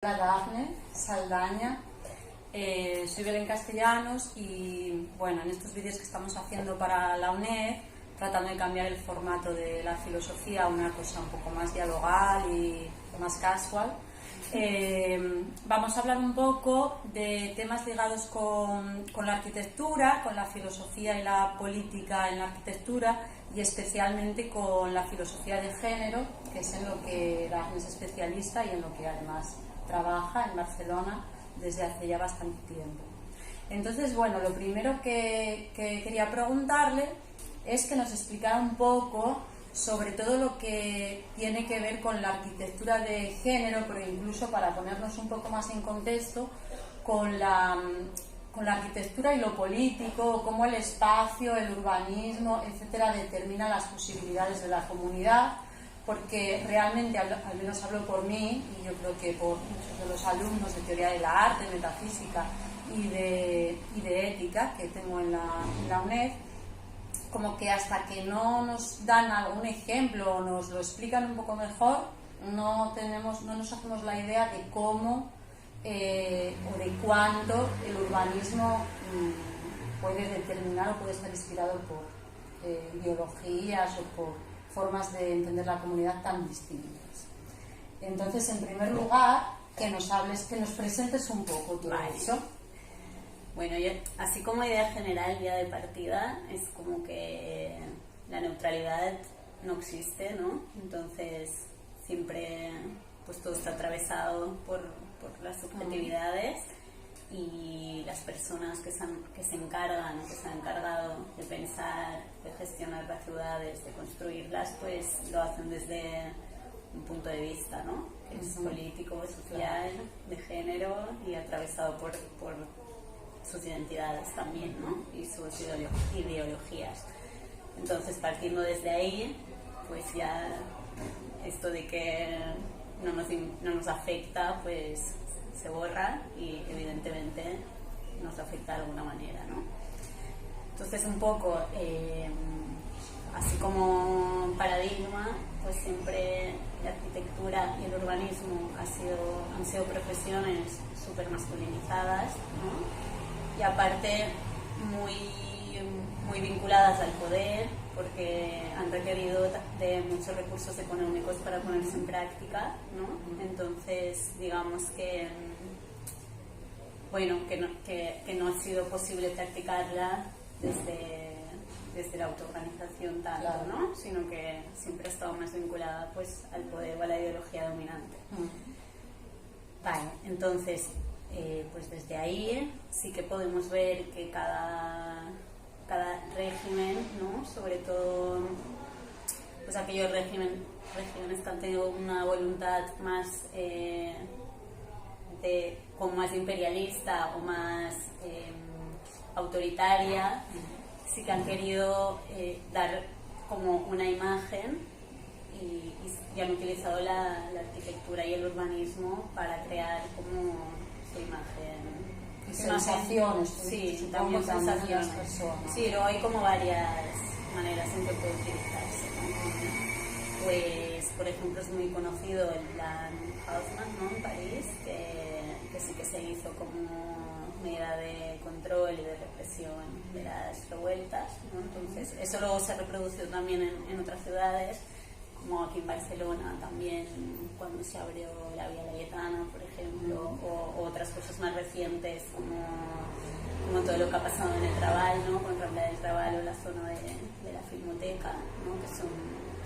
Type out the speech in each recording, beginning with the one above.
Hola Dafne Saldaña, soy Belén Castellanos y bueno, en estos vídeos que estamos haciendo para la UNED, tratando de cambiar el formato de la filosofía a una cosa un poco más dialogal y más casual, vamos a hablar un poco de temas ligados con la arquitectura, con la filosofía y la política en la arquitectura y especialmente con la filosofía de género, que es en lo que Dafne es especialista y en lo que además trabaja en Barcelona desde hace ya bastante tiempo. Entonces, bueno, lo primero que quería preguntarle es que nos explicara un poco sobre todo lo que tiene que ver con la arquitectura de género, pero incluso para ponernos un poco más en contexto, con la arquitectura y lo político, cómo el espacio, el urbanismo, etcétera, determina las posibilidades de la comunidad, porque realmente, al menos hablo por mí, y yo creo que por muchos de los alumnos de teoría de la arte, metafísica y de ética que tengo en la UNED, como que hasta que no nos dan algún ejemplo o nos lo explican un poco mejor, no nos hacemos la idea de cómo o de cuándo el urbanismo puede determinar o puede estar inspirado por ideologías o por formas de entender la comunidad tan distintas. Entonces, en primer lugar, que nos hables, que nos presentes un poco todo eso. Bueno, yo, así como idea general ya de partida, es como que la neutralidad no existe, ¿no? Entonces, siempre pues todo está atravesado por las subjetividades y las personas que se han encargado de pensar, de gestionar las ciudades, de construirlas, pues lo hacen desde un punto de vista, ¿no? Que es político, social, de género y atravesado por sus identidades también, ¿no? Y sus ideologías. Entonces, partiendo desde ahí, pues ya esto de que no nos afecta, pues se borra y evidentemente nos afecta de alguna manera, ¿no? Entonces, un poco así como paradigma, pues siempre la arquitectura y el urbanismo han sido profesiones súper masculinizadas, ¿no? Y aparte muy vinculadas al poder, porque han requerido de muchos recursos económicos para ponerse en práctica, ¿no? Entonces, digamos que bueno, que no ha sido posible practicarla desde la autoorganización tanto, claro, ¿no? Sino que siempre ha estado más vinculada pues al poder o a la ideología dominante. Vale, entonces pues desde ahí sí que podemos ver que cada régimen, ¿no? Sobre todo pues aquellos regímenes que han tenido una voluntad más como más imperialista o más autoritaria, sí que han querido dar como una imagen y han utilizado la arquitectura y el urbanismo para crear como su imagen. Y sensaciones, sí, también sensaciones. Sí, luego hay como varias maneras en que puede utilizarse, ¿no? Pues, por ejemplo, es muy conocido el plan Haussmann, ¿no? En París, que sí que se hizo como medida de control y de represión de las revueltas, ¿no? Entonces, eso luego se ha reproducido también en otras ciudades, como aquí en Barcelona también, cuando se abrió la Vía Laietana, por ejemplo, o otras cosas más recientes, como todo lo que ha pasado en el Trabal, ¿no? Con Rambla del Trabal o la zona de la Filmoteca, ¿no? Que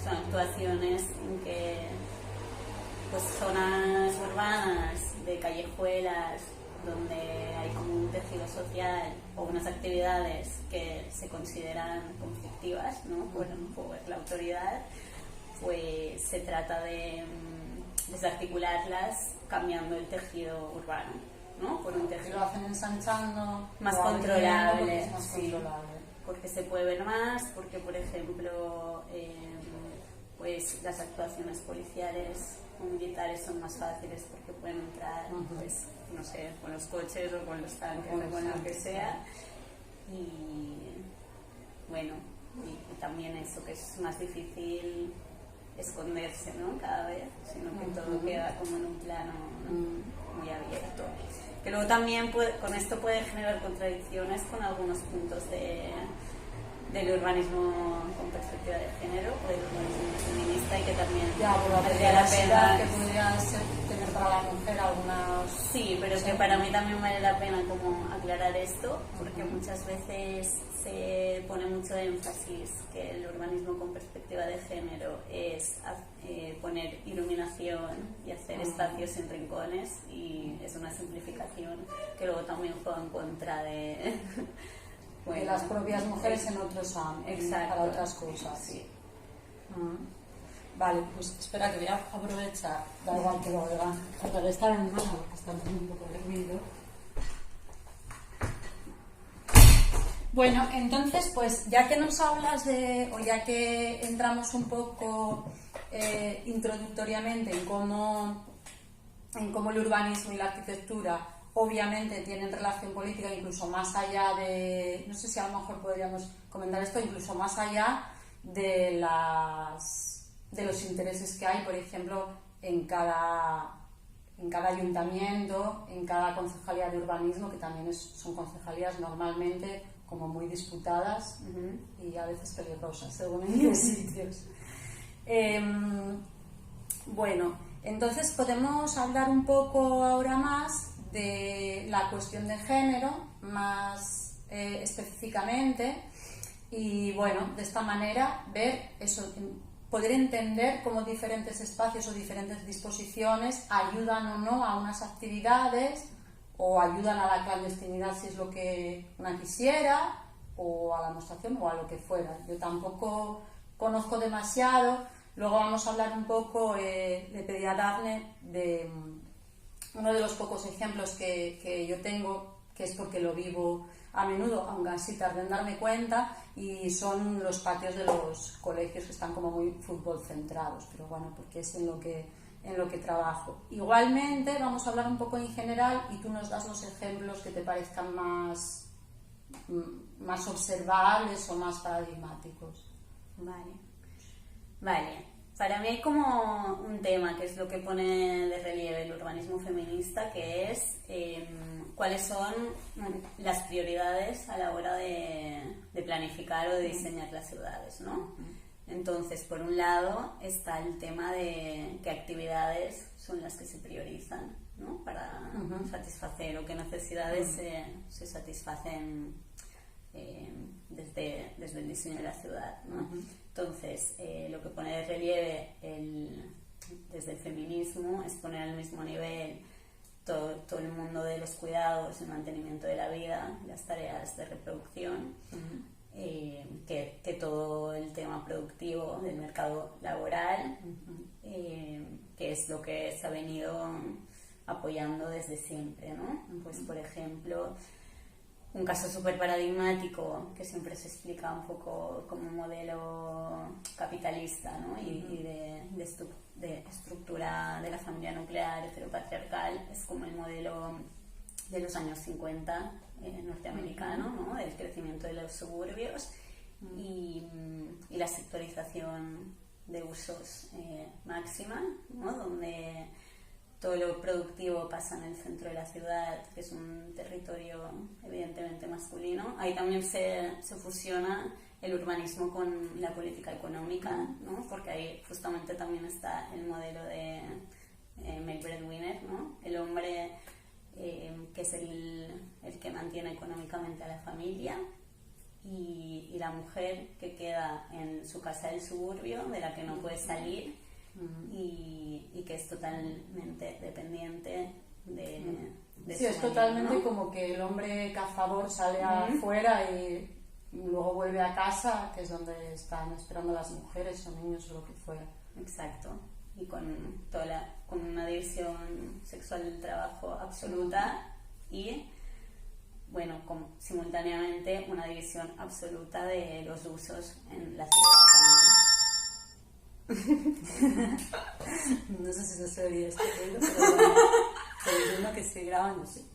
son actuaciones en que pues zonas urbanas, de callejuelas, donde hay como un tejido social o unas actividades que se consideran conflictivas, ¿no? por la autoridad, pues se trata de desarticularlas cambiando el tejido urbano, ¿no? Por un tejido lo hacen ensanchando, más controlable, más sí, controlable, porque se puede ver más, porque por ejemplo pues las actuaciones policiales o militares son más fáciles porque pueden entrar pues no sé, con los coches o con los tanques o con lo que sea, y bueno, y también eso, que es más difícil esconderse, ¿no? Cada vez, sino que todo queda como en un plano, ¿no? luego también con esto puede generar contradicciones con algunos puntos del urbanismo con perspectiva de género o del urbanismo feminista, y que también valdría la pena que podría tener para la mujer algunas... Sí, pero que para mí también vale la pena como aclarar esto, porque muchas veces se pone mucho énfasis que el urbanismo con perspectiva de género es poner iluminación y hacer espacios en rincones, y es una simplificación que luego también juega en contra de... de las propias mujeres en otros ámbitos, para otras cosas. Sí. Vale, pues espera que voy a aprovechar, da igual que lo oigan, para estar en mano, porque está un poco de ruido. Bueno, entonces, pues ya que nos hablas o ya que entramos un poco introductoriamente en cómo el urbanismo y la arquitectura obviamente tienen relación política, incluso más allá de, no sé si a lo mejor podríamos comentar esto, incluso más allá de los intereses que hay, por ejemplo, en cada ayuntamiento, en cada concejalía de urbanismo, que también son concejalías normalmente como muy disputadas y a veces peligrosas, según en qué sitios. Bueno, entonces podemos hablar un poco ahora más de la cuestión de género, más específicamente, y bueno, de esta manera ver eso, poder entender cómo diferentes espacios o diferentes disposiciones ayudan o no a unas actividades, o ayudan a la clandestinidad si es lo que una quisiera, o a la demostración o a lo que fuera. Yo tampoco conozco demasiado. Luego vamos a hablar un poco, le pedí a Dafne de uno de los pocos ejemplos que yo tengo, que es porque lo vivo a menudo, aunque así tarde en darme cuenta, y son los patios de los colegios, que están como muy fútbol centrados, pero bueno, porque es en lo que trabajo. Igualmente vamos a hablar un poco en general y tú nos das los ejemplos que te parezcan más observables o más paradigmáticos. Vale. Para mí hay como un tema que es lo que pone de relieve el urbanismo feminista, que es cuáles son las prioridades a la hora de planificar o de diseñar las ciudades, ¿no? Entonces, por un lado está el tema de qué actividades son las que se priorizan, ¿no? Para satisfacer, o qué necesidades se satisfacen desde el diseño de la ciudad, ¿no? Entonces, lo que pone de relieve desde el feminismo es poner al mismo nivel todo el mundo de los cuidados, el mantenimiento de la vida, las tareas de reproducción, que todo el tema productivo del mercado laboral, que es lo que se ha venido apoyando desde siempre, ¿no? Pues, por ejemplo, un caso súper paradigmático que siempre se explica un poco como un modelo capitalista, ¿no? y de estructura de la familia nuclear heteropatriarcal, es como el modelo de los años 50 norteamericano, ¿no? Del crecimiento de los suburbios y la sectorización de usos máxima, ¿no? Donde todo lo productivo pasa en el centro de la ciudad, que es un territorio evidentemente masculino. Ahí también se fusiona el urbanismo con la política económica, ¿no? Porque ahí justamente también está el modelo de male breadwinner, ¿no? El hombre que es el que mantiene económicamente a la familia, y la mujer que queda en su casa del suburbio, de la que no puede salir, y que es totalmente dependiente de sí, es totalmente, ¿no? Como que el hombre cazador sale afuera y luego vuelve a casa, que es donde están esperando las mujeres o niños o lo que fuera. Exacto. Y con una división sexual del trabajo absoluta, y bueno, simultáneamente una división absoluta de los usos en la ciudad también. No sé si no se oye esto, pero bueno, entiendo que sigue grabando, sí.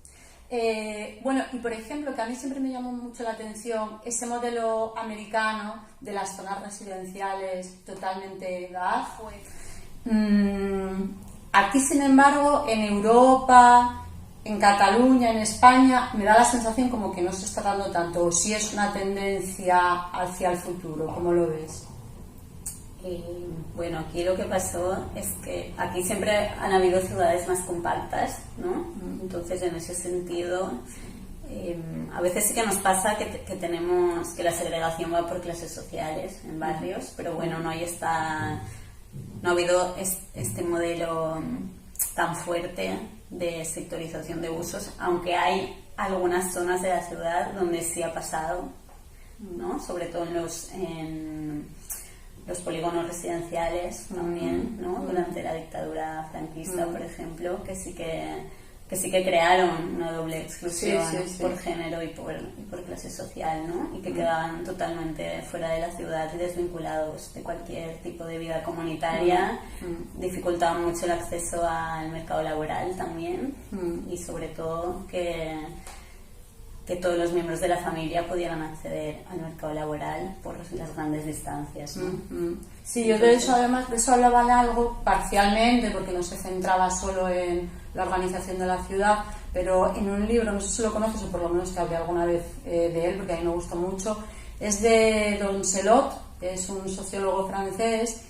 Bueno, y por ejemplo, que a mí siempre me llamó mucho la atención ese modelo americano de las zonas residenciales totalmente gas. Aquí, sin embargo, en Europa, en Cataluña, en España, me da la sensación como que no se está dando tanto, o si es una tendencia hacia el futuro. ¿Cómo lo ves? Bueno, aquí lo que pasó es que aquí siempre han habido ciudades más compactas, ¿no? Entonces, en ese sentido, a veces sí que nos pasa que tenemos que la segregación va por clases sociales en barrios, pero bueno, no ha habido este modelo tan fuerte de sectorización de usos, aunque hay algunas zonas de la ciudad donde sí ha pasado, ¿no? Sobre todo en los polígonos residenciales también, ¿no? Durante la dictadura franquista, por ejemplo, que sí que crearon una doble exclusión por género y por clase social, ¿no? Y que quedaban totalmente fuera de la ciudad y desvinculados de cualquier tipo de vida comunitaria, dificultaban mucho el acceso al mercado laboral también, y sobre todo que todos los miembros de la familia pudieran acceder al mercado laboral por las grandes distancias, ¿no? Sí, yo de eso, además de eso hablaba en algo parcialmente, porque no se centraba solo en la organización de la ciudad, pero en un libro, no sé si lo conoces o por lo menos te hablé alguna vez de él, porque a mí me gustó mucho, es de Doncelot, que es un sociólogo francés,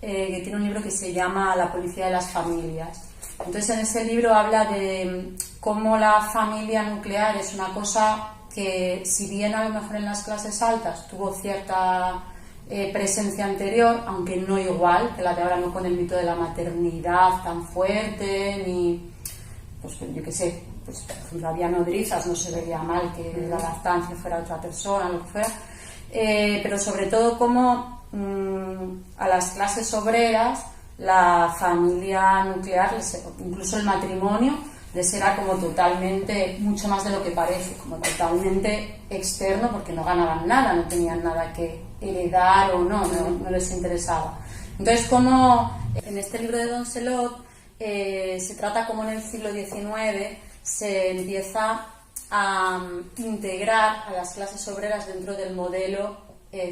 que tiene un libro que se llama La policía de las familias. Entonces, en ese libro habla de cómo la familia nuclear es una cosa que, si bien a lo mejor en las clases altas tuvo cierta presencia anterior, aunque no igual que la de ahora, no con el mito de la maternidad tan fuerte, ni, pues yo qué sé, pues por ejemplo había nodrizas, no se veía mal que la lactancia fuera otra persona, lo que fuera, pero sobre todo cómo a las clases obreras la familia nuclear, incluso el matrimonio, les era como totalmente, mucho más de lo que parece, como totalmente externo, porque no ganaban nada, no tenían nada que heredar o no les interesaba. Entonces, como en este libro de Doncelot se trata como en el siglo XIX se empieza a integrar a las clases obreras dentro del modelo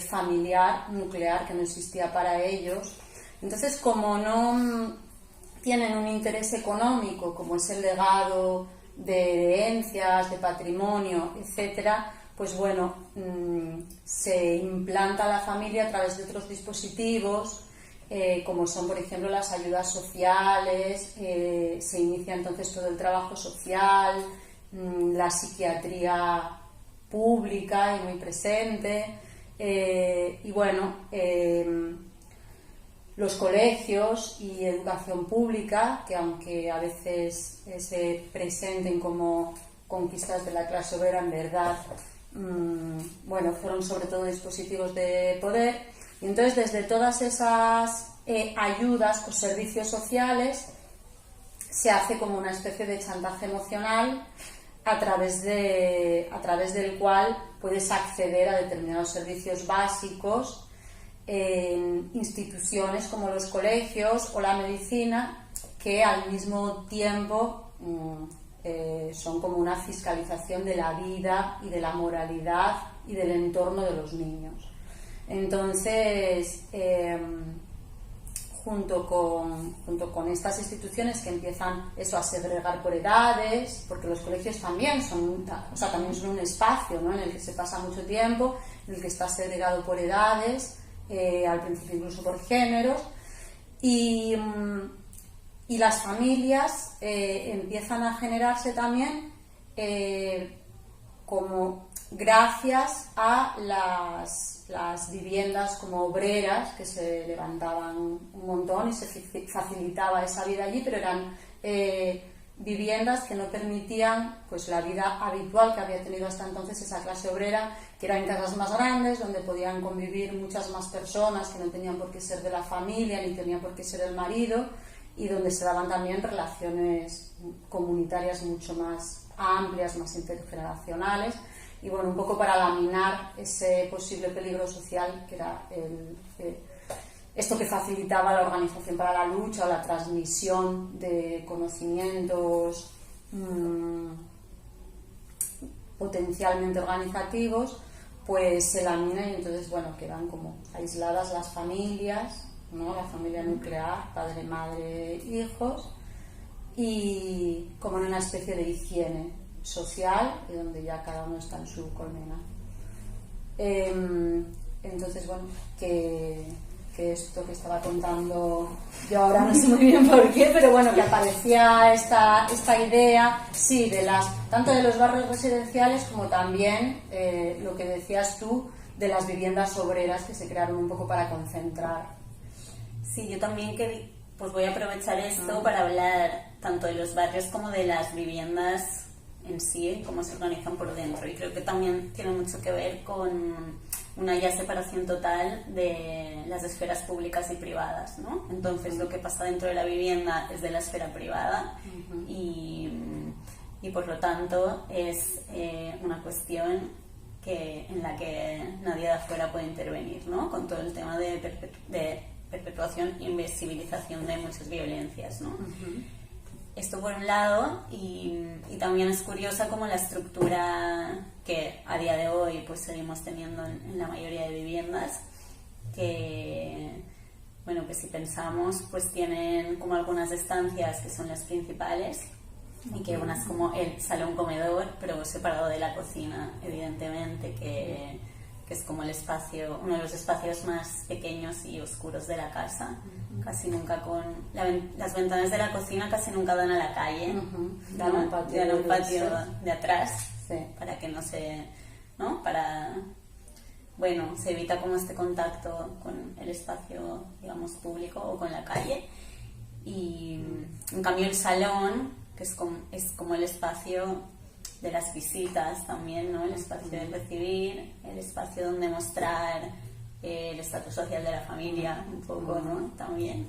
familiar nuclear que no existía para ellos. Entonces, como no tienen un interés económico, como es el legado de herencias, de patrimonio, etcétera, pues bueno, se implanta la familia a través de otros dispositivos, como son, por ejemplo, las ayudas sociales, se inicia entonces todo el trabajo social, la psiquiatría pública y muy presente, y bueno, los colegios y educación pública, que aunque a veces se presenten como conquistas de la clase obrera, en verdad, bueno, fueron sobre todo dispositivos de poder. Y entonces, desde todas esas ayudas o servicios sociales, se hace como una especie de chantaje emocional a través del cual puedes acceder a determinados servicios básicos en instituciones como los colegios o la medicina, que al mismo tiempo son como una fiscalización de la vida y de la moralidad y del entorno de los niños. Entonces, junto con estas instituciones que empiezan eso a segregar por edades, porque los colegios también son un espacio, ¿no?, en el que se pasa mucho tiempo, en el que está segregado por edades, al principio incluso por géneros, y las familias empiezan a generarse también como gracias a las viviendas como obreras, que se levantaban un montón y se facilitaba esa vida allí, pero eran viviendas que no permitían pues la vida habitual que había tenido hasta entonces esa clase obrera, que eran casas más grandes donde podían convivir muchas más personas que no tenían por qué ser de la familia ni tenían por qué ser el marido, y donde se daban también relaciones comunitarias mucho más amplias, más intergeneracionales, y bueno, un poco para laminar ese posible peligro social que era esto que facilitaba la organización para la lucha o la transmisión de conocimientos potencialmente organizativos, pues se lamina, y entonces bueno, quedan como aisladas las familias, ¿no?, la familia nuclear, padre, madre, hijos, y como en una especie de higiene social y donde ya cada uno está en su colmena. Entonces, bueno, que esto que estaba contando yo ahora no sé muy bien por qué, pero bueno, que aparecía esta idea, sí, tanto de los barrios residenciales como también lo que decías tú de las viviendas obreras que se crearon un poco para concentrar. Sí, yo también pues voy a aprovechar esto para hablar tanto de los barrios como de las viviendas en sí, cómo se organizan por dentro, y creo que también tiene mucho que ver con una ya separación total de las esferas públicas y privadas, ¿no? Entonces lo que pasa dentro de la vivienda es de la esfera privada y por lo tanto es una cuestión en la que nadie de afuera puede intervenir, ¿no? Con todo el tema de perpetuación e invisibilización de muchas violencias, ¿no? Esto por un lado, y también es curiosa como la estructura que a día de hoy pues seguimos teniendo en la mayoría de viviendas, que bueno, que si pensamos pues tienen como algunas estancias que son las principales y que unas como el salón comedor, pero separado de la cocina, evidentemente, que es como el espacio, uno de los espacios más pequeños y oscuros de la casa, casi nunca las ventanas de la cocina casi nunca dan a la calle, dan un patio de atrás, sí. Para que no se, ¿no? Bueno, se evita como este contacto con el espacio, digamos, público o con la calle, y en cambio el salón, que es como el espacio de las visitas también, ¿no? El espacio de recibir, el espacio donde mostrar el estatus social de la familia, un poco, ¿no? También.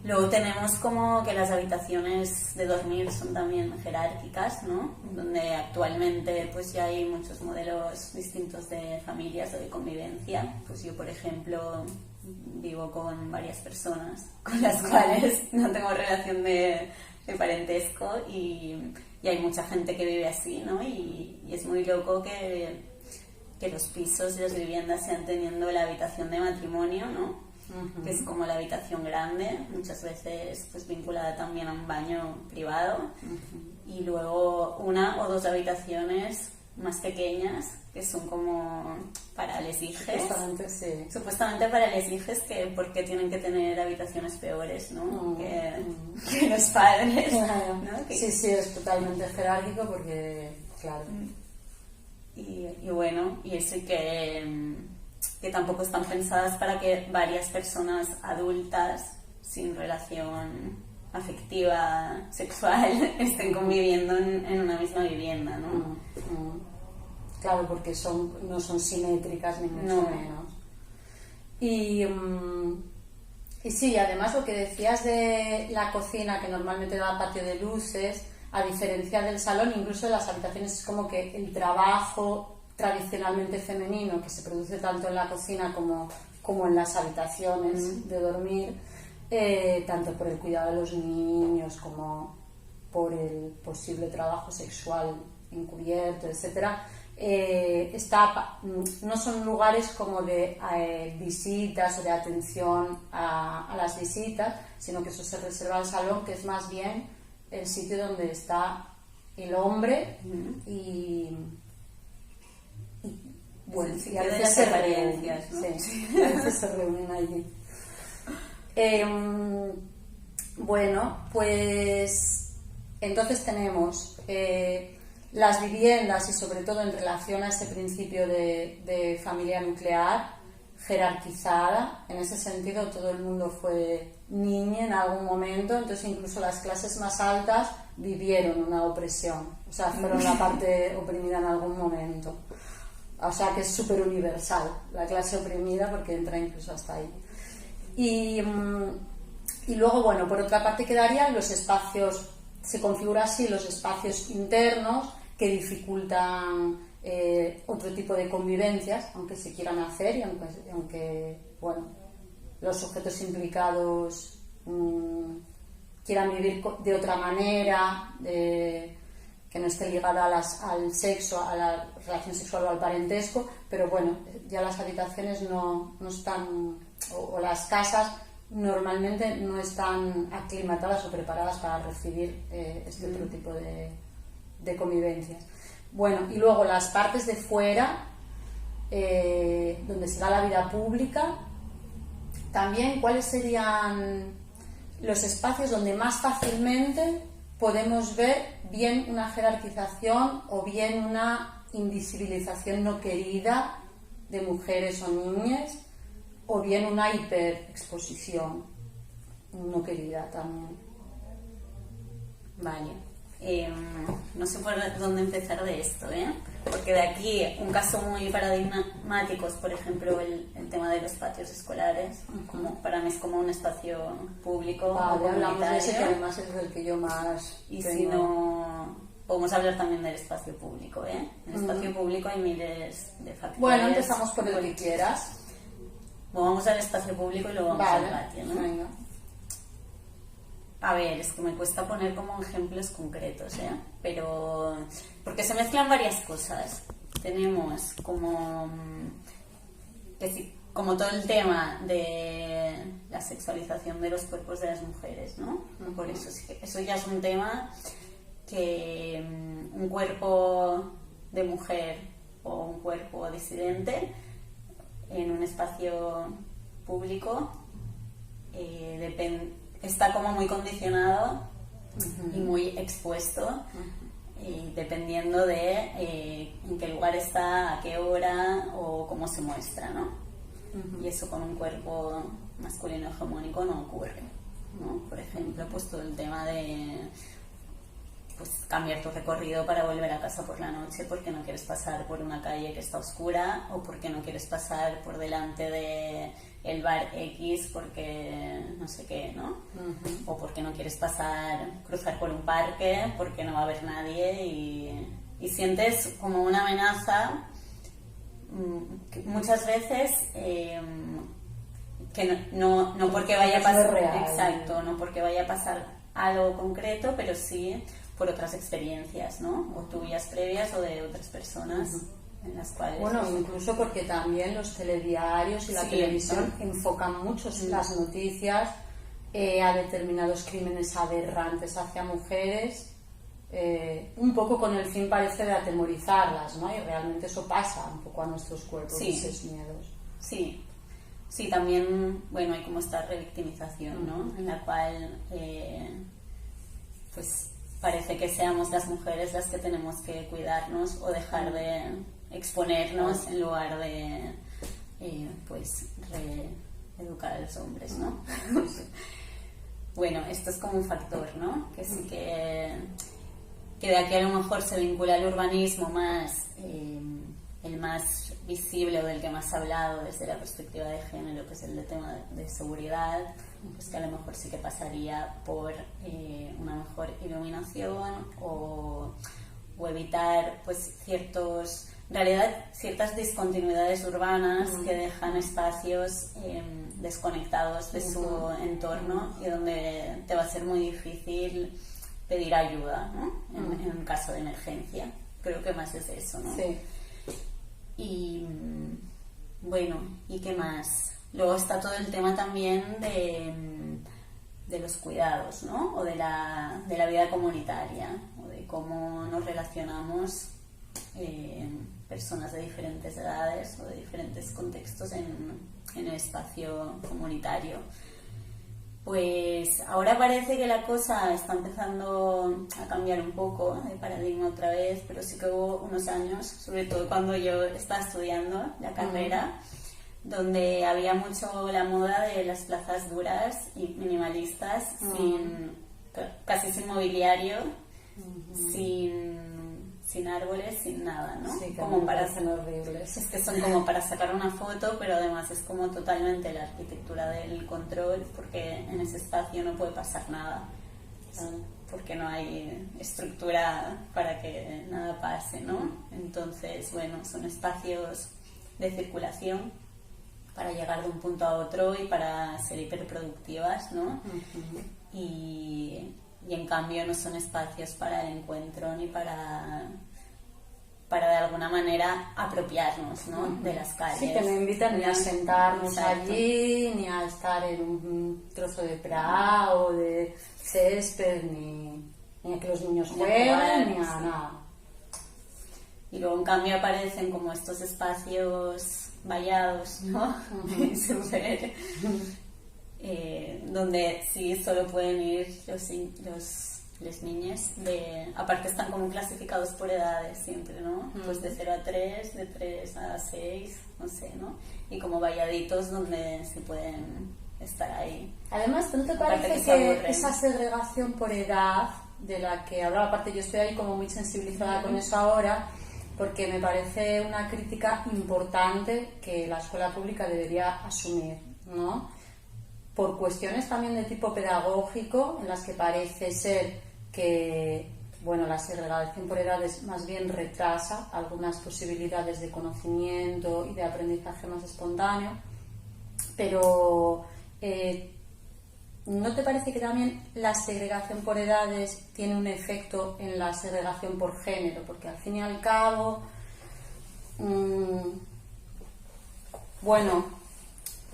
Luego tenemos como que las habitaciones de dormir son también jerárquicas, ¿no? Donde actualmente pues ya hay muchos modelos distintos de familias o de convivencia. Pues yo, por ejemplo, vivo con varias personas con las cuales no tengo relación de parentesco, y hay mucha gente que vive así, ¿no? Y es muy loco que los pisos y las viviendas sean teniendo la habitación de matrimonio, ¿no? Que es como la habitación grande, muchas veces pues vinculada también a un baño privado, y luego una o dos habitaciones más pequeñas que son como para les hijes, supuestamente para les hijes, que porque tienen que tener habitaciones peores, ¿no? Que los padres, ¿no? Sí, es totalmente jerárquico porque, claro. Y bueno, y eso que tampoco están pensadas para que varias personas adultas sin relación afectiva, sexual, estén conviviendo en una misma vivienda, ¿no? Claro, porque no son simétricas ni mucho menos. Y sí, además lo que decías de la cocina, que normalmente da patio de luces, a diferencia del salón, incluso en las habitaciones, es como que el trabajo tradicionalmente femenino que se produce tanto en la cocina como en las habitaciones de dormir, tanto por el cuidado de los niños como por el posible trabajo sexual encubierto, etcétera, no son lugares como de visitas o de atención a las visitas, sino que eso se reserva al salón, que es más bien el sitio donde está el hombre y bueno, y a veces se reúnen, ¿no? Sí, a veces se reúnen allí. Bueno, pues entonces tenemos las viviendas, y sobre todo en relación a ese principio de familia nuclear jerarquizada. En ese sentido todo el mundo fue niño en algún momento, entonces incluso las clases más altas vivieron una opresión, o sea, fueron la parte oprimida en algún momento. O sea que es súper universal la clase oprimida, porque entra incluso hasta ahí. Y luego, bueno, por otra parte quedarían los espacios, se configura así los espacios internos, que dificultan otro tipo de convivencias, aunque se quieran hacer, y aunque bueno, los sujetos implicados quieran vivir de otra manera, que no esté ligada al sexo, a la relación sexual o al parentesco, pero bueno, ya las habitaciones no están, o las casas normalmente no están aclimatadas o preparadas para recibir este otro tipo de convivencias. Bueno, y luego las partes de fuera, donde se da la vida pública, también cuáles serían los espacios donde más fácilmente podemos ver bien una jerarquización o bien una invisibilización no querida de mujeres o niñas, o bien una hiperexposición no querida también. Vale. No sé por dónde empezar de esto, porque de aquí un caso muy paradigmático es, por ejemplo, el tema de los patios escolares. Como, para mí es como un espacio público. Vale, hablamos de ese, que además es el que yo más y tengo. Si no, podemos hablar también del espacio público. En el espacio público hay miles de factores. Bueno, empezamos por el que quieras. Bueno, vamos al espacio público y luego vamos al patio, ¿no? Venga. A ver, es que me cuesta poner como ejemplos concretos, pero porque se mezclan varias cosas. Tenemos como todo el tema de la sexualización de los cuerpos de las mujeres, ¿no? Por eso eso ya es un tema que un cuerpo de mujer o un cuerpo disidente en un espacio público está como muy condicionado y muy expuesto, dependiendo de en qué lugar está, a qué hora o cómo se muestra, ¿no? Y eso con un cuerpo masculino hegemónico no ocurre, ¿no? Por ejemplo, pues todo el tema de cambiar tu recorrido para volver a casa por la noche porque no quieres pasar por una calle que está oscura, o porque no quieres pasar por delante de el bar X porque no sé qué, ¿no? O porque no quieres cruzar por un parque porque no va a haber nadie y sientes como una amenaza muchas veces que no porque vaya a pasar real. Exacto, no porque vaya a pasar algo concreto, pero sí por otras experiencias, ¿no? O tuyas previas o de otras personas en las cuales... Bueno, incluso porque también los telediarios y la televisión enfocan mucho las noticias a determinados crímenes aberrantes hacia mujeres, un poco con el fin, parece, de atemorizarlas, ¿no? Y realmente eso pasa un poco a nuestros cuerpos, esos miedos. Sí, también, bueno, hay como esta revictimización, ¿no? En la cual, pues parece que seamos las mujeres las que tenemos que cuidarnos o dejar de exponernos en lugar de reeducar a los hombres, ¿no? Bueno, esto es como un factor, ¿no? Que sí que de aquí a lo mejor se vincula al urbanismo más, el más visible o del que más ha hablado desde la perspectiva de género, que es el tema de seguridad, pues que a lo mejor sí que pasaría por una mejor iluminación o evitar pues ciertas discontinuidades urbanas que dejan espacios desconectados de su entorno y donde te va a ser muy difícil pedir ayuda, ¿no? En un caso de emergencia. Creo que más es eso, ¿no? Sí. Y bueno, ¿y qué más? Luego está todo el tema también de los cuidados, ¿no? O de la vida comunitaria, o de cómo nos relacionamos personas de diferentes edades o de diferentes contextos en el espacio comunitario. Pues ahora parece que la cosa está empezando a cambiar un poco de paradigma otra vez, pero sí que hubo unos años, sobre todo cuando yo estaba estudiando la carrera, donde había mucho la moda de las plazas duras y minimalistas, casi sin mobiliario, sin árboles, sin nada, ¿no? Sí, como para hacer horribles. Es que son como para sacar una foto, pero además es como totalmente la arquitectura del control, porque en ese espacio no puede pasar nada, porque no hay estructura para que nada pase, ¿no? Entonces, bueno, son espacios de circulación para llegar de un punto a otro y para ser hiperproductivas, ¿no? Y en cambio no son espacios para el encuentro ni para para de alguna manera apropiarnos, ¿no? De las calles. Sí, que no invitan ni a sentarnos Exacto. allí, ni a estar en un trozo de prado o de césped, ni a que los niños jueguen, ni a nada. Y luego en cambio aparecen como estos espacios vallados, ¿no? Súper, donde sí solo pueden ir los niños, aparte están como clasificados por edades siempre, ¿no? Pues de 0 a 3, de 3 a 6, no sé, ¿no? Y como valladitos donde se pueden estar ahí. Además, ¿no te parece que esa segregación por edad de la que hablaba, aparte yo estoy ahí como muy sensibilizada con eso ahora, porque me parece una crítica importante que la escuela pública debería asumir, ¿no? Por cuestiones también de tipo pedagógico, en las que parece ser que, bueno, la segregación por edades más bien retrasa algunas posibilidades de conocimiento y de aprendizaje más espontáneo, pero ¿no te parece que también la segregación por edades tiene un efecto en la segregación por género? Porque al fin y al cabo, bueno,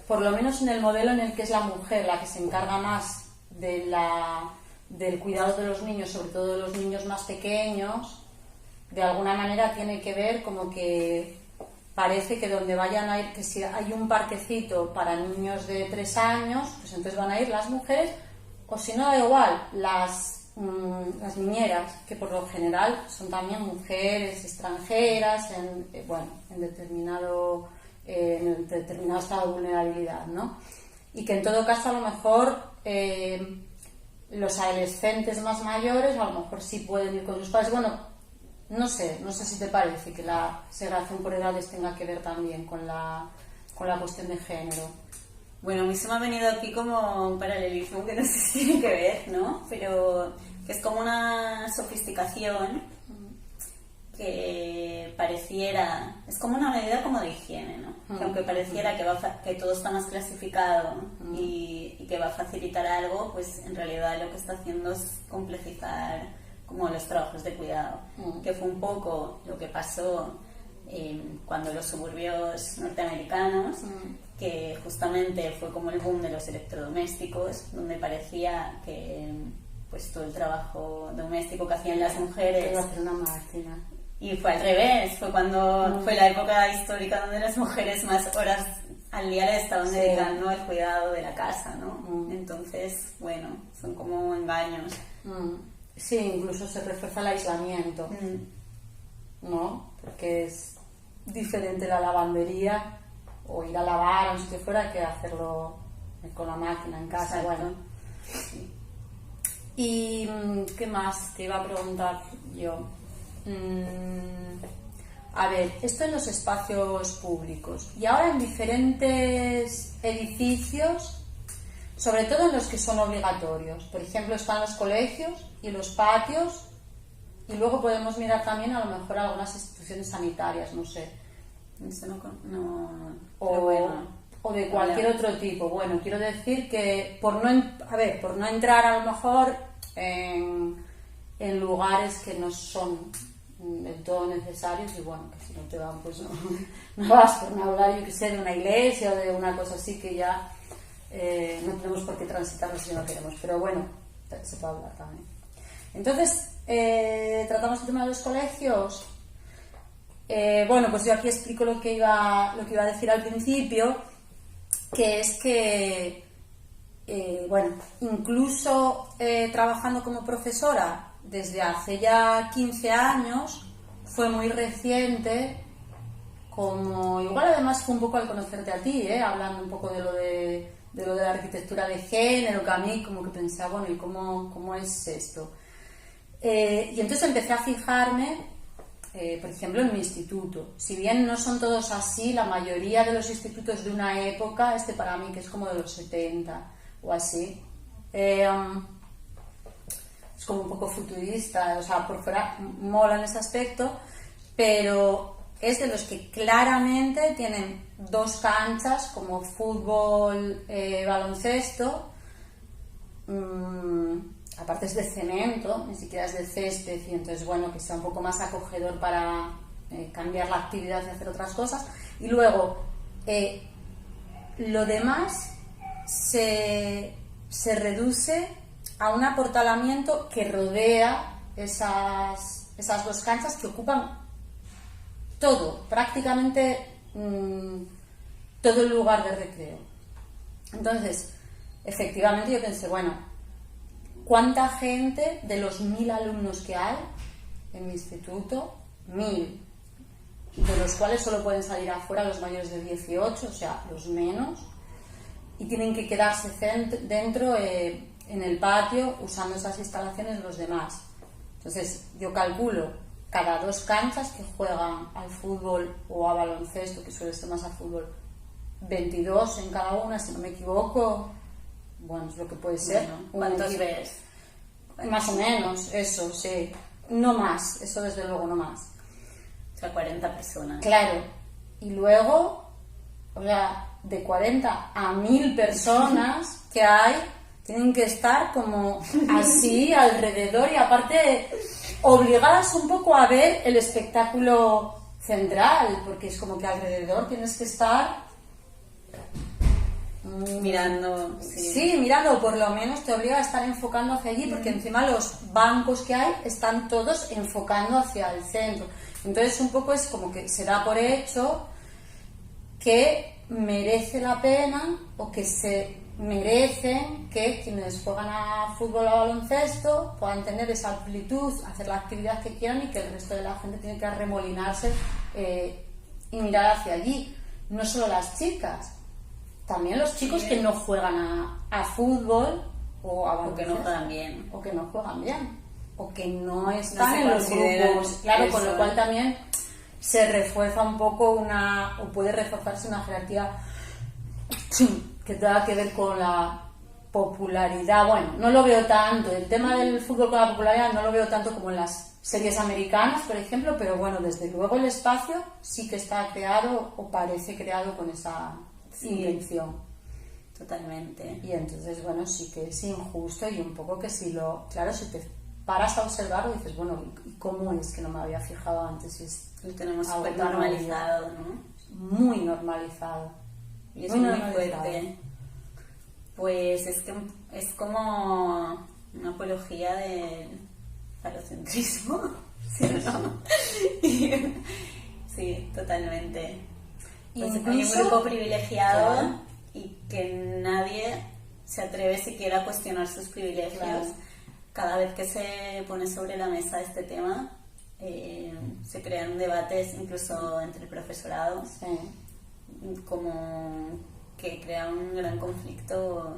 por lo menos en el modelo en el que es la mujer la que se encarga más del cuidado de los niños, sobre todo de los niños más pequeños, de alguna manera tiene que ver como que parece que donde vayan a ir, que si hay un parquecito para niños de 3 años, pues entonces van a ir las mujeres, o si no, da igual, las niñeras, que por lo general son también mujeres extranjeras en determinado estado de vulnerabilidad, ¿no? Y que en todo caso a lo mejor los adolescentes más mayores a lo mejor sí pueden ir con sus padres. Bueno, no sé si te parece que la segregación por edades tenga que ver también con la cuestión de género. Bueno, a mí se me ha venido aquí como un paralelismo que no sé si tiene que ver, ¿no? Pero que es como una sofisticación que pareciera, es como una medida como de higiene, ¿no? Que aunque pareciera que todo está más clasificado y que va a facilitar algo, pues en realidad lo que está haciendo es complejizar como los trabajos de cuidado, que fue un poco lo que pasó cuando los suburbios norteamericanos, que justamente fue como el boom de los electrodomésticos, donde parecía que pues todo el trabajo doméstico que hacían las mujeres una máquina. Y fue al revés, fue cuando fue la época histórica donde las mujeres más horas al día le estaban dedicando al cuidado de la casa, ¿no? Entonces, bueno, son como engaños. Sí, incluso se refuerza el aislamiento, ¿no? Porque es diferente la lavandería o ir a lavar a un sitio fuera que hacerlo con la máquina en casa. Exacto. Bueno. Sí. ¿Y qué más te iba a preguntar yo? A ver, esto en los espacios públicos y ahora en diferentes edificios, sobre todo en los que son obligatorios. Por ejemplo, están los colegios y los patios, y luego podemos mirar también a lo mejor algunas instituciones sanitarias, no sé. O de cualquier otro tipo. Bueno, quiero decir que por no entrar a lo mejor en lugares que no son del todo necesarios, y bueno, que si no te van, pues no vas por no hablar, yo que sé, de una iglesia o de una cosa así que ya no tenemos por qué transitarlo si no queremos, pero bueno, se puede hablar también. Entonces, tratamos el tema de los colegios. Bueno, pues yo aquí explico lo que iba a decir al principio, que es que bueno, incluso trabajando como profesora desde hace ya 15 años, fue muy reciente, como igual además fue un poco al conocerte a ti, hablando un poco de lo de la arquitectura de género, que a mí como que pensaba, bueno, ¿y cómo es esto? Y entonces empecé a fijarme, por ejemplo, en mi instituto. Si bien no son todos así, la mayoría de los institutos de una época, para mí que es como de los 70 o así, es como un poco futurista, o sea, por fuera mola en ese aspecto, pero es de los que claramente tienen 2 canchas como fútbol, baloncesto, aparte es de cemento, ni siquiera es de césped, y entonces bueno, que sea un poco más acogedor para cambiar la actividad y hacer otras cosas. Y luego, lo demás se reduce a un aportalamiento que rodea esas dos canchas que ocupan todo, prácticamente todo el lugar de recreo. Entonces, efectivamente yo pensé, bueno, ¿cuánta gente de los 1000 alumnos que hay en mi instituto, 1000, de los cuales solo pueden salir afuera los mayores de 18, o sea, los menos, y tienen que quedarse dentro en el patio usando esas instalaciones los demás? Entonces, yo calculo cada 2 canchas que juegan al fútbol o a baloncesto, que suele ser más al fútbol, 22 en cada una, si no me equivoco. Bueno, es lo que puede ser. Bueno, ¿cuántos ves? Más o menos, eso, sí. No más, eso desde luego no más. O sea, 40 personas. Claro. Y luego, o sea, de 40 a 1000 personas que hay, tienen que estar como así alrededor y aparte obligadas un poco a ver el espectáculo central, porque es como que alrededor tienes que estar mirando. Sí, mirando, por lo menos te obliga a estar enfocando hacia allí, porque encima los bancos que hay están todos enfocando hacia el centro. Entonces un poco es como que se da por hecho que merece la pena, o que se merecen que quienes juegan a fútbol o a baloncesto puedan tener esa amplitud, hacer la actividad que quieran, y que el resto de la gente tiene que arremolinarse y mirar hacia allí. No solo las chicas, también los chicos que no juegan a fútbol o a baloncesto, que no juegan bien, o que no juegan bien, o que no están en los grupos, claro, con lo cual también se refuerza un poco o puede reforzarse una jerarquía que tenga que ver con la popularidad. Bueno, no lo veo tanto, el tema del fútbol con la popularidad no lo veo tanto como en las series americanas, por ejemplo, pero bueno, desde luego el espacio sí que está creado o parece creado con esa intención. Totalmente. Y entonces, bueno, sí que es injusto, y un poco que si te paras a observarlo dices, bueno, ¿y cómo es que no me había fijado antes? Si lo tenemos súper normalizado, ¿no? Muy normalizado. Y es muy fuerte. Pues es que es como una apología del falocentrismo, ¿sí o no? Sí, totalmente. Pues hay un grupo privilegiado, claro, y que nadie se atreve siquiera a cuestionar sus privilegios. Claro. Cada vez que se pone sobre la mesa este tema, se crean debates incluso entre el profesorado, sí, como que crea un gran conflicto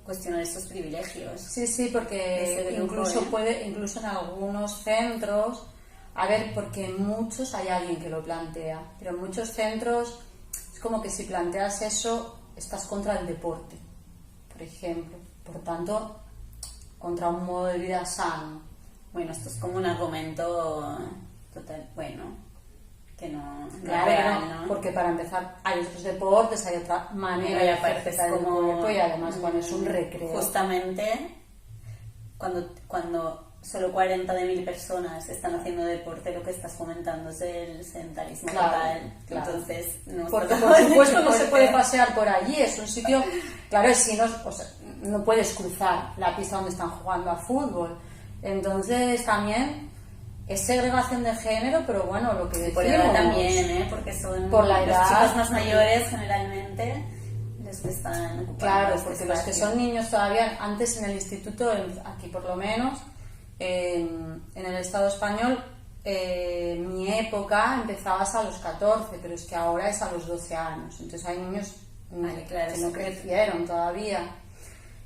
cuestionar esos privilegios. Sí, porque incluso en algunos centros, a ver, porque en muchos hay alguien que lo plantea, pero en muchos centros es como que si planteas eso estás contra el deporte, por ejemplo, por tanto contra un modo de vida sano. Bueno, esto es como un argumento total, bueno, que no, claro, es real, ¿no? Porque para empezar hay otros deportes, hay otra manera de ejercitar el cuerpo, y además cuando es un recreo. Justamente cuando solo 40 de 1000 personas están haciendo deporte, lo que estás comentando es el sedentarismo total. Claro. Entonces, porque por supuesto no se puede pasear por allí, es un sitio, claro, si no, o sea, no puedes cruzar la pista donde están jugando a fútbol. Entonces también es segregación de género, pero bueno, lo que decimos... Por edad también, porque son por la edad, los chicos más mayores generalmente los que están ocupando. Claro, porque los que son niños todavía, antes en el instituto, aquí por lo menos, en el Estado español, mi época empezabas a los 14, pero es que ahora es a los 12 años. Entonces hay niños que no crecieron todavía.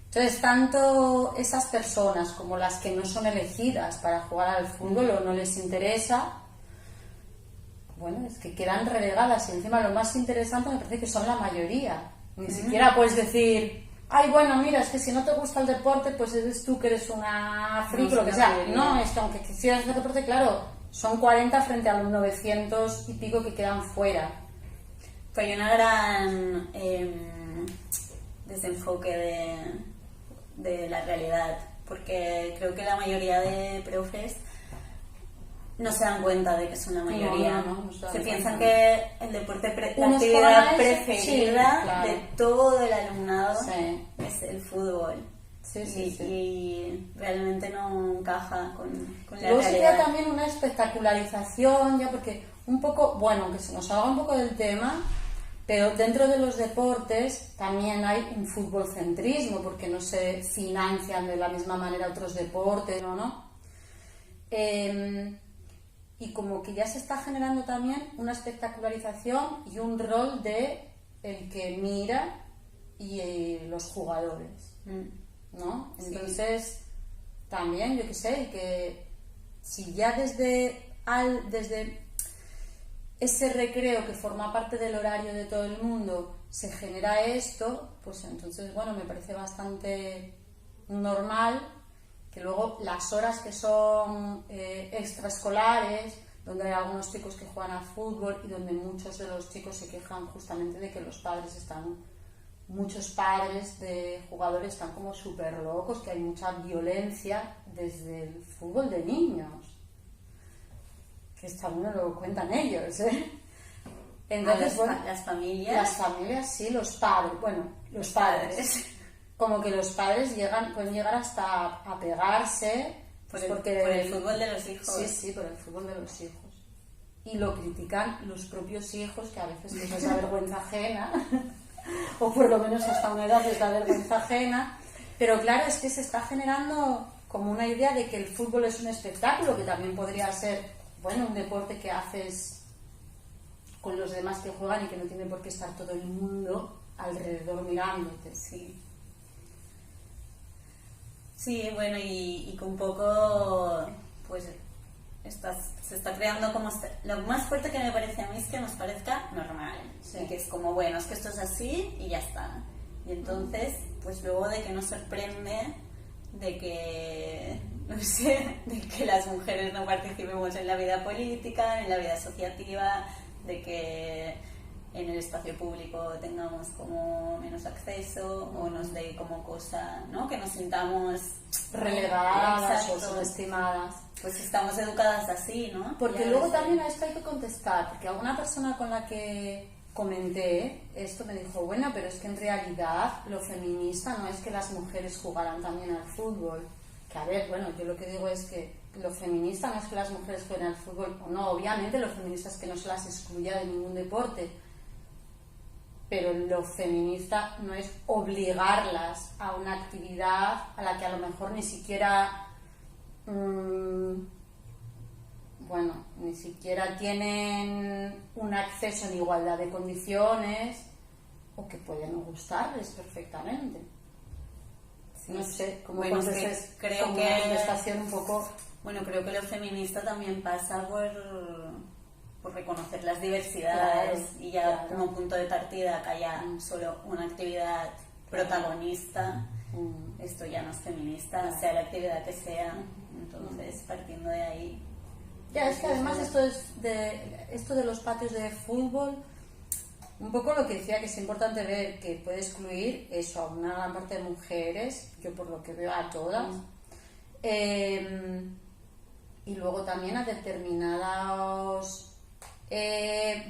Entonces, tanto esas personas como las que no son elegidas para jugar al fútbol o no les interesa, bueno, es que quedan relegadas. Y encima lo más interesante me parece que son la mayoría. Ni siquiera puedes decir, ay, bueno, mira, es que si no te gusta el deporte, pues eres tú que eres una friki, lo que sea. No, es que aunque quisieras hacer deporte, claro, son 40 frente a los 900 y pico que quedan fuera. Pues hay una gran desenfoque de la realidad, porque creo que la mayoría de profes no se dan cuenta de que son la mayoría. No se piensan que el deporte, la Unos actividad jóvenes, preferida sí, claro, de todo el alumnado sí, es el fútbol. sí. Y realmente no encaja con la Luego se realidad. crea también una espectacularización, ya porque un poco, bueno, que se nos haga un poco del tema, pero dentro de los deportes también hay un futbolcentrismo, porque no se financian de la misma manera otros deportes, ¿no? Y como que ya se está generando también una espectacularización y un rol de el que mira y los jugadores, ¿no? Entonces, también, yo qué sé, que si ya desde ese recreo que forma parte del horario de todo el mundo se genera esto, pues entonces, bueno, me parece bastante normal que luego las horas que son extraescolares, donde hay algunos chicos que juegan a fútbol y donde muchos de los chicos se quejan justamente de que muchos padres de jugadores están como súper locos, que hay mucha violencia desde el fútbol de niños. Que esto no lo cuentan ellos, ¿eh? Entonces, las familias. Las familias, sí, los padres. Bueno, los padres. Como que los padres pueden llegar hasta a pegarse por el fútbol de los hijos. Sí, por el fútbol de los hijos. Y lo critican los propios hijos, que a veces les da vergüenza ajena, o por lo menos hasta una edad les da vergüenza ajena. Pero claro, es que se está generando como una idea de que el fútbol es un espectáculo, que también podría ser, bueno, un deporte que haces con los demás que juegan y que no tiene por qué estar todo el mundo alrededor mirándote. Sí, bueno, y con un poco, pues, se está creando como... Lo más fuerte que me parece a mí es que nos parezca normal. Sí. Y que es como, bueno, es que esto es así y ya está. Y entonces, pues luego de que nos sorprende de que, no sé, de que las mujeres no participemos en la vida política, en la vida asociativa, de que en el espacio público tengamos como menos acceso o nos dé como cosa, ¿no? Que nos sintamos relegadas o subestimadas. Pues estamos educadas así, ¿no? Porque luego también a esto hay que contestar, porque alguna persona con la que comenté esto me dijo, bueno, pero es que en realidad lo feminista no es que las mujeres jugaran también al fútbol. Que a ver, bueno, yo lo que digo es que lo feminista no es que las mujeres jueguen al fútbol o no, obviamente lo feminista es que no se las excluya de ningún deporte, pero lo feminista no es obligarlas a una actividad a la que a lo mejor ni siquiera ni siquiera tienen un acceso en igualdad de condiciones o que pueden no gustarles perfectamente. No sé, como contestes, creo como que una contestación un poco... Bueno, creo que lo feminista también pasa por reconocer las diversidades, claro, y ya como punto de partida que haya solo una actividad protagonista, esto ya no es feminista, sea la actividad que sea. Entonces, partiendo de ahí... Ya, es que además esto de los patios de fútbol, un poco lo que decía, que es importante ver que puede excluir eso a una gran parte de mujeres, yo por lo que veo a todas, y luego también a determinados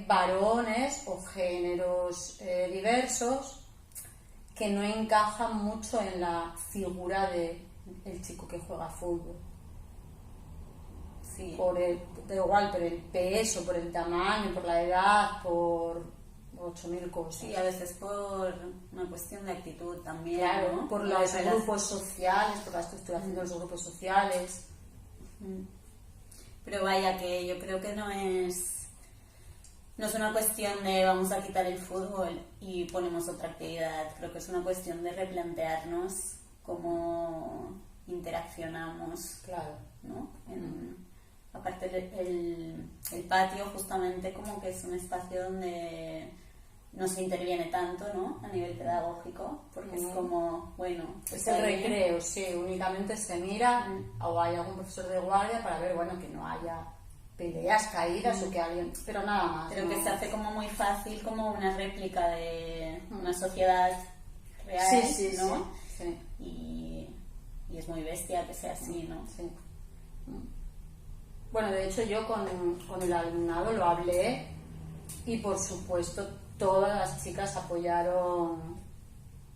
varones o géneros diversos que no encajan mucho en la figura del chico que juega fútbol. Sí. Da igual, por el peso, por el tamaño, por la edad, por 8.000 cosas. Sí, a veces por una cuestión de actitud también, claro, ¿no? por los grupos sociales, por la estructuración de los grupos sociales. Pero vaya, que yo creo que no es una cuestión de vamos a quitar el fútbol y ponemos otra actividad. Creo que es una cuestión de replantearnos cómo interaccionamos, claro, ¿no? Aparte el patio justamente como que es un espacio donde no se interviene tanto, ¿no? A nivel pedagógico, porque es como, bueno... Es el recreo, sí, únicamente se mira o hay algún profesor de guardia para ver, bueno, que no haya peleas, caídas o que alguien... Pero nada más. Pero que se hace como muy fácil, como una réplica de una sociedad real, sí, ¿no? Sí. Y es muy bestia que sea así, ¿no? Sí. Bueno, de hecho yo con el alumnado lo hablé y por supuesto todas las chicas apoyaron,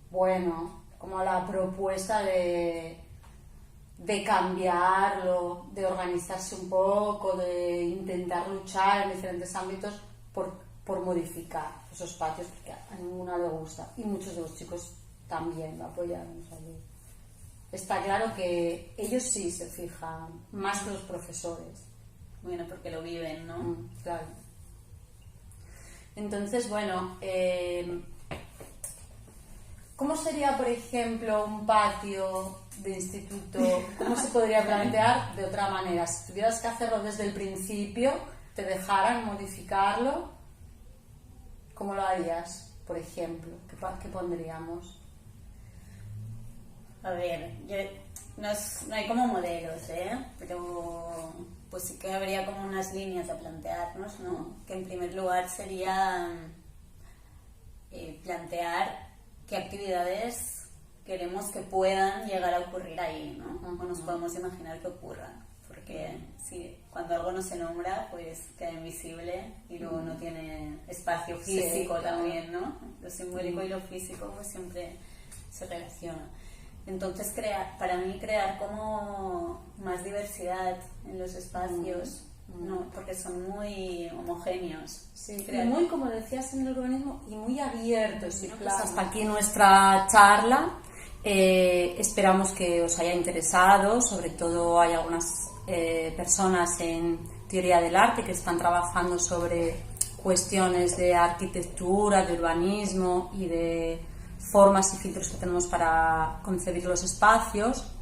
bueno, como la propuesta de cambiarlo, de organizarse un poco, de intentar luchar en diferentes ámbitos por modificar esos espacios, porque a ninguna le gusta y muchos de los chicos también lo apoyaron. O sea, está claro que ellos sí se fijan más que los profesores. Bueno, porque lo viven, ¿no? Claro. Entonces, bueno, ¿cómo sería, por ejemplo, un patio de instituto? ¿Cómo se podría plantear de otra manera? Si tuvieras que hacerlo desde el principio, te dejaran modificarlo, ¿cómo lo harías, por ejemplo? ¿Qué pondríamos? A ver, no hay como modelos, pero pues sí que habría como unas líneas a plantearnos, ¿no? Que en primer lugar sería plantear qué actividades queremos que puedan llegar a ocurrir ahí, ¿no? O nos podemos imaginar que ocurran, porque si cuando algo no se nombra, pues queda invisible y luego no tiene espacio físico, sí, también, ¿no? Lo simbólico y lo físico pues siempre se relaciona. Entonces, para mí crear como más diversidad en los espacios, ¿no? Porque son muy homogéneos. Sí, y muy, como decías en el urbanismo, y muy abiertos. Sí, claro. Pues hasta aquí nuestra charla. Esperamos que os haya interesado. Sobre todo hay algunas personas en teoría del arte que están trabajando sobre cuestiones de arquitectura, de urbanismo y de formas y filtros que tenemos para concebir los espacios.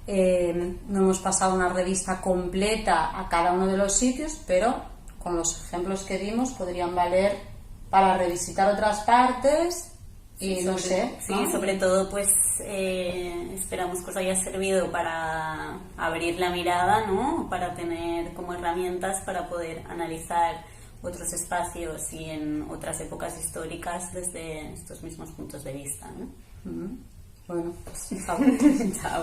No hemos pasado una revista completa a cada uno de los sitios, pero con los ejemplos que dimos podrían valer para revisitar otras partes y sí, no sé. Sí, ¿no? Sobre todo pues esperamos que os haya servido para abrir la mirada, ¿no? Para tener como herramientas para poder analizar otros espacios y en otras épocas históricas desde estos mismos puntos de vista, ¿no? Bueno, pues chao. Chao.